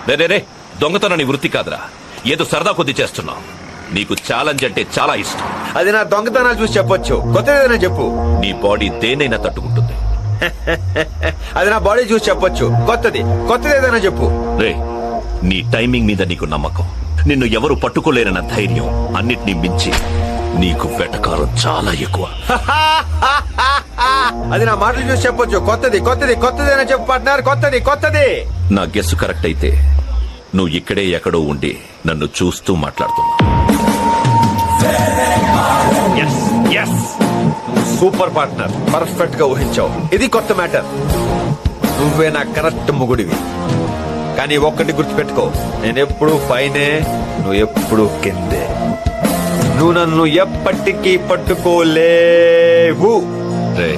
రే దొంగతనం నీ వృత్తి కాదురా, ఏదో సరదా కొద్ది చేస్తున్నావు. నీకు ఛాలెంజ్ అంటే చాలా ఇష్టం. అది నా దొంగతనాలు చూసి చెప్పొచ్చు. కొత్తదేదైనా చెప్పు. నీ బాడీ దేన్నైనా తట్టుకుంటుంది. అది నా బాడీ చూసి చెప్పొచ్చు. కొత్తది ఏదైనా చెప్పు. రే, నీ టైమింగ్ మీద నీకు నమ్మకం, నిన్ను ఎవరు పట్టుకోలేరన్న ధైర్యం, అన్నిటినీ మించి నీకు వెటకారం చాలా ఎక్కువ. అది నా మాటలు చూసి చెప్పొచ్చు. కొత్తదేనా చెప్పు పార్ట్నర్. కొత్తది. నా గెస్సు కరెక్ట్ అయితే నువ్వు ఇక్కడే ఎక్కడో ఉండి నన్ను చూస్తూ మాట్లాడుతున్నావు. సూపర్ పార్ట్నర్, పర్ఫెక్ట్ గా ఊహించావు. ఇది కొత్త మ్యాటర్. నువ్వే నా కరెక్ట్ మొగుడివి. కానీ ఒక్కటి గుర్తుపెట్టుకో, నేనెప్పుడు పైనే, నువ్వు ఎప్పుడు కిందే. నువ్వు నన్ను ఎప్పటికీ పట్టుకోలేవు. రే,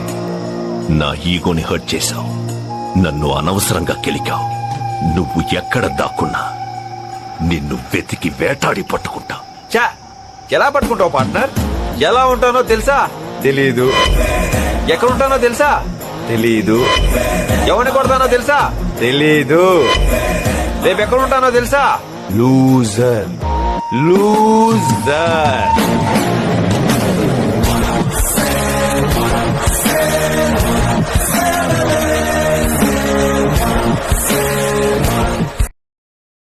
నా ఈగోని హర్ట్ చేశావు, నన్ను అనవసరంగా కెలికావు. నువ్వు ఎక్కడ దాక్కున్నా నిన్ను వెతికి వేటాడి పట్టుకుంటా. చా, ఎలా పట్టుకుంటావు పార్ట్నర్? ఎలా ఉంటానో తెలుసా? తెలీదు. ఎక్కడ ఉంటానో తెలుసా? తెలీదు. ఎవరిని కొడతానో తెలుసా? తెలీదు. రేపు ఎక్కడ ఉంటానో తెలుసా? లూజర్.